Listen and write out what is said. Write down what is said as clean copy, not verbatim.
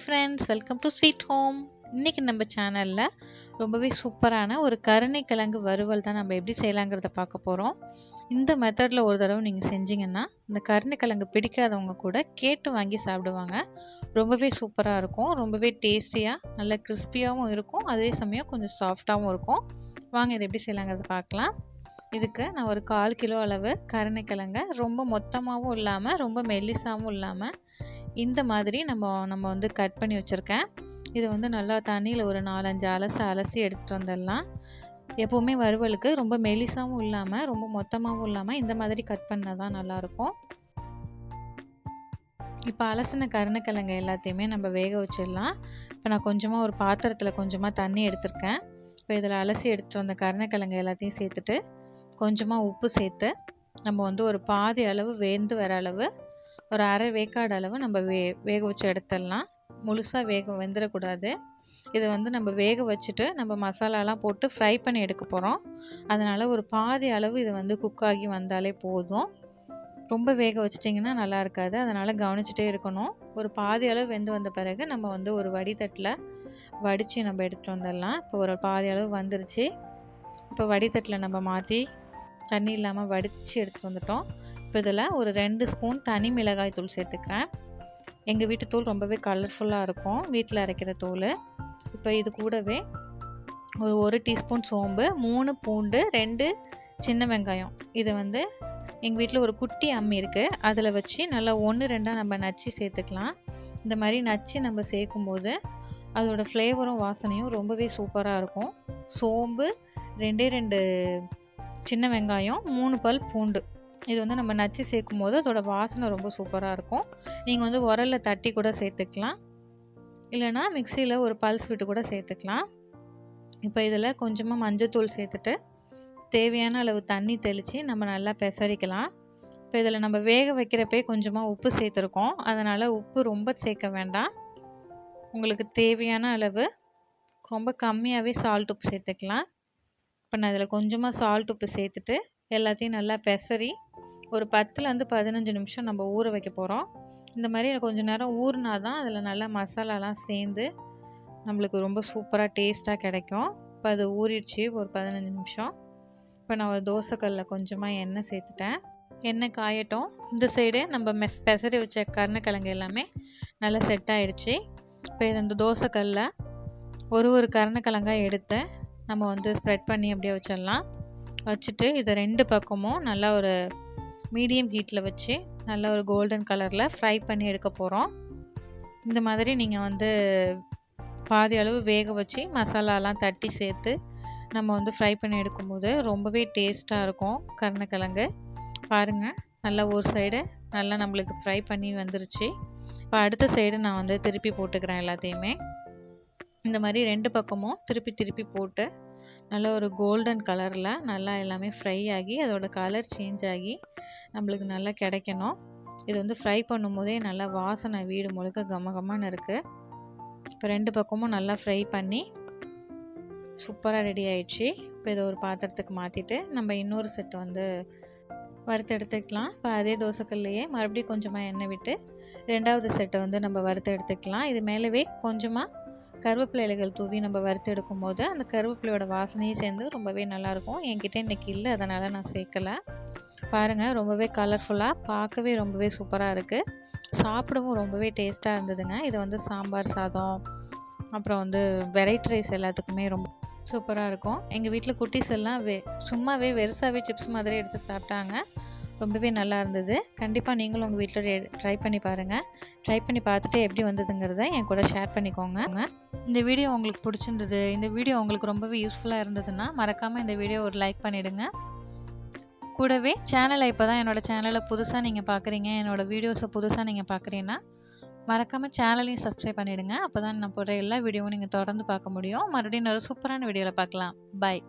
Friends, welcome to sweet home. இன்னைக்கு நம்ம சேனலில் ரொம்பவே சூப்பரான ஒரு கருணைக்கிழங்கு வறுவல் தான் நம்ம எப்படி செய்யலாங்கிறத பார்க்க போகிறோம். இந்த மெத்தடில் ஒரு தடவை நீங்கள் செஞ்சீங்கன்னா இந்த கருணைக்கிழங்கு பிடிக்காதவங்க கூட கேட்டு வாங்கி சாப்பிடுவாங்க. ரொம்பவே சூப்பராக இருக்கும், ரொம்பவே டேஸ்டியாக நல்ல கிறிஸ்பியாகவும் இருக்கும், அதே சமயம் கொஞ்சம் சாஃப்டாகவும் இருக்கும். வாங்க இதை எப்படி செய்யலாங்கிறத பார்க்கலாம். இதுக்கு நான் ஒரு 1/4 கிலோ அளவு கருணைக்கிழங்க ரொம்ப மொத்தமாகவும் இல்லாமல் ரொம்ப மெல்லிசாகவும் இல்லாமல் இந்த மாதிரி நம்ம வந்து கட் பண்ணி வச்சுருக்கேன். இதை வந்து நல்லா தண்ணியில் ஒரு 4-5 அலசி எடுத்துகிட்டு வந்துடலாம். எப்போவுமே வறுவலுக்கு ரொம்ப மெலிசாவும் இல்லாமல் ரொம்ப மொத்தமாகவும் இல்லாமல் இந்த மாதிரி கட் பண்ணால் தான் நல்லாயிருக்கும். இப்போ அலசின கருணைக்கிழங்கு எல்லாத்தையுமே நம்ம வேக வச்சிடலாம். இப்போ நான் கொஞ்சமாக ஒரு பாத்திரத்தில் கொஞ்சமாக தண்ணி எடுத்திருக்கேன். இப்போ இதில் அலசி எடுத்துகிட்டு வந்த கருணைக்கிழங்கு எல்லாத்தையும் சேர்த்துட்டு கொஞ்சமாக உப்பு சேர்த்து நம்ம வந்து ஒரு பாதி அளவு வெந்து வர அளவு ஒரு அரை வேக்காடு அளவு நம்ம வேக வச்சு எடுத்துடலாம். முழுசாக வெந்துடக்கூடாது. இதை வந்து நம்ம வேக வச்சுட்டு நம்ம மசாலாலாம் போட்டு ஃப்ரை பண்ணி எடுக்க போகிறோம். அதனால் ஒரு பாதி அளவு இதை வந்து குக் ஆகி வந்தாலே போதும். ரொம்ப வேக வச்சிட்டிங்கன்னா நல்லா இருக்காது, அதனால் கவனிச்சிட்டே இருக்கணும். ஒரு பாதி அளவு வெந்து வந்த பிறகு நம்ம வந்து ஒரு வடித்தட்டில் வடித்து நம்ம எடுத்துகிட்டு வந்துடலாம். இப்போ ஒரு பாதி அளவு வந்துருச்சு. இப்போ வடித்தட்டில் நம்ம மாற்றி தண்ணி இல்லாமல் வடித்து எடுத்துகிட்டு வந்துட்டோம். இப்போ இதில் ஒரு 2 ஸ்பூன் தனி மிளகாய் தூள் சேர்த்துக்கிறேன். எங்கள் வீட்டு தூள் ரொம்பவே கலர்ஃபுல்லாக இருக்கும், வீட்டில் அரைக்கிற தூள். இப்போ இது கூடவே ஒரு 1 டீஸ்பூன் சோம்பு, 3 பூண்டு, 2 சின்ன வெங்காயம். இதை வந்து எங்கள் வீட்டில் ஒரு குட்டி அம்மி இருக்குது, அதில் வச்சு நல்லா 1-2 நம்ம நச்சு சேர்த்துக்கலாம். இந்த மாதிரி நச்சு நம்ம சேர்க்கும்போது அதோடய ஃப்ளேவரும் வாசனையும் ரொம்பவே சூப்பராக இருக்கும். சோம்பு, 2 சின்ன வெங்காயம், 3 பல் பூண்டு. இது வந்து நம்ம நச்சு சேர்க்கும் போது அதோட வாசனை ரொம்ப சூப்பராக இருக்கும். நீங்கள் வந்து உரலில் தட்டி கூட சேர்த்துக்கலாம், இல்லைனா மிக்சியில் ஒரு பல்ஸ் விட்டு கூட சேர்த்துக்கலாம். இப்போ இதில் கொஞ்சமாக மஞ்சத்தூள் சேர்த்துட்டு தேவையான அளவு தண்ணி தெளித்து நம்ம நல்லா பெசரிக்கலாம். இப்போ இதில் நம்ம வேக வைக்கிறப்பே கொஞ்சமாக உப்பு சேர்த்துருக்கோம், அதனால் உப்பு ரொம்ப சேர்க்க வேண்டாம். உங்களுக்கு தேவையான அளவு ரொம்ப கம்மியாகவே சால்ட் உப்பு சேர்த்துக்கலாம். இப்போ நான் இதில் கொஞ்சமாக சால்ட் உப்பு சேர்த்துட்டு எல்லாத்தையும் நல்லா பெசரி ஒரு 10லேருந்து 15 நிமிஷம் நம்ம ஊற வைக்க போகிறோம். இந்த மாதிரி கொஞ்சம் நேரம் ஊறினா தான் அதில் நல்லா மசாலாலாம் சேர்ந்து நம்மளுக்கு ரொம்ப சூப்பராக டேஸ்ட்டாக கிடைக்கும். இப்போ அது ஊறிடுச்சு ஒரு 15 நிமிஷம். இப்போ நான் ஒரு தோசைக்கல்லில் கொஞ்சமாக எண்ணெய் சேர்த்துட்டேன். எண்ணெய் காயட்டும். இந்த சைடு நம்ம பெசரி வச்ச கருணைக்கிழங்கு எல்லாமே நல்லா செட் ஆகிடுச்சு. இப்போ இந்த தோசைக்கல்லில் ஒரு கருணைக்கிழங்காய் எடுத்து நம்ம வந்து ஸ்ப்ரெட் பண்ணி அப்படியே வச்சிடலாம். வச்சுட்டு இதை 2 பக்கமும் நல்லா ஒரு மீடியம் ஹீட்டில் வச்சு நல்லா ஒரு கோல்டன் கலரில் ஃப்ரை பண்ணி எடுக்க போகிறோம். இந்த மாதிரி நீங்கள் வந்து பாதி அளவு வேக வச்சு மசாலாலாம் தட்டி சேர்த்து நம்ம வந்து ஃப்ரை பண்ணி எடுக்கும்போது ரொம்பவே டேஸ்ட்டாக இருக்கும் கருணைக்கிழங்கு. பாருங்கள், நல்லா ஒரு சைடு நல்லா நம்மளுக்கு ஃப்ரை பண்ணி வந்துருச்சு. இப்போ அடுத்த சைடு நான் வந்து திருப்பி போட்டுக்கிறேன் எல்லாத்தையுமே. இந்த மாதிரி 2 பக்கமும் திருப்பி போட்டு நல்லா ஒரு கோல்டன் கலரில் நல்லா எல்லாமே ஃப்ரை ஆகி அதோட கலர் சேஞ்ச் ஆகி நம்மளுக்கு நல்லா கிடைக்கணும். இது வந்து ஃப்ரை பண்ணும்போதே நல்லா வாசனை வீடு முழுக்க கமகமான்னு இருக்குது. இப்போ 2 பக்கமும் நல்லா ஃப்ரை பண்ணி சூப்பராக ரெடி ஆயிடுச்சு. இப்போ இதை ஒரு பாத்திரத்துக்கு மாற்றிட்டு நம்ம இன்னொரு செட்டு வந்து வறுத்து எடுத்துக்கலாம். இப்போ அதே தோசைக்கல்லையே மறுபடியும் கொஞ்சமாக எண்ணெய் விட்டு 2வது செட்டை வந்து நம்ம வறுத்து எடுத்துக்கலாம். இது மேலவே கொஞ்சமாக கருவேப்பிலை இலைகள் தூவி நம்ம வறுத்து எடுக்கும் போது அந்த கருவேப்பிலையோட வாசனையும் சேர்ந்து ரொம்பவே நல்லாயிருக்கும். என்கிட்ட இன்றைக்கி இல்லை, அதனால் நான் சேர்க்கலை. பாருங்கள், ரொம்பவே கலர்ஃபுல்லாக பார்க்கவே ரொம்பவே சூப்பராக இருக்குது. சாப்பிடவும் ரொம்பவே டேஸ்ட்டாக இருந்ததுங்க. இது வந்து சாம்பார் சாதம் அப்புறம் வந்து வெரைட்டி ரைஸ் எல்லாத்துக்குமே ரொம்ப சூப்பராக இருக்கும். எங்கள் வீட்டில் குட்டீஸ் எல்லாம் சும்மாவே வெறுசாகவே சிப்ஸ் மாதிரி எடுத்து சாப்பிட்டாங்க. ரொம்பவே நல்லா இருந்தது. கண்டிப்பாக நீங்களும் உங்கள் வீட்டில் ட்ரை பண்ணி பாருங்கள். ட்ரை பண்ணி பார்த்துட்டு எப்படி வந்ததுங்கிறத என் கூட ஷேர் பண்ணிக்கோங்க. இந்த வீடியோ உங்களுக்கு பிடிச்சிருந்தது, இந்த வீடியோ உங்களுக்கு ரொம்பவே யூஸ்ஃபுல்லாக இருந்ததுன்னா மறக்காமல் இந்த வீடியோ ஒரு லைக் பண்ணிவிடுங்க. கூடவே சேனலை இப்போ தான் என்னோடய சேனலை புதுசாக நீங்கள் பார்க்குறீங்க, என்னோடய வீடியோஸை புதுசாக நீங்கள் பார்க்குறீங்கன்னா மறக்காமல் சேனலையும் சப்ஸ்கிரைப் பண்ணிவிடுங்க. அப்போ தான் நான் போடுற எல்லா வீடியோவும் நீங்கள் தொடர்ந்து பார்க்க முடியும். மறுபடியும் ஒரு சூப்பரான வீடியோவில் பார்க்கலாம். பாய்.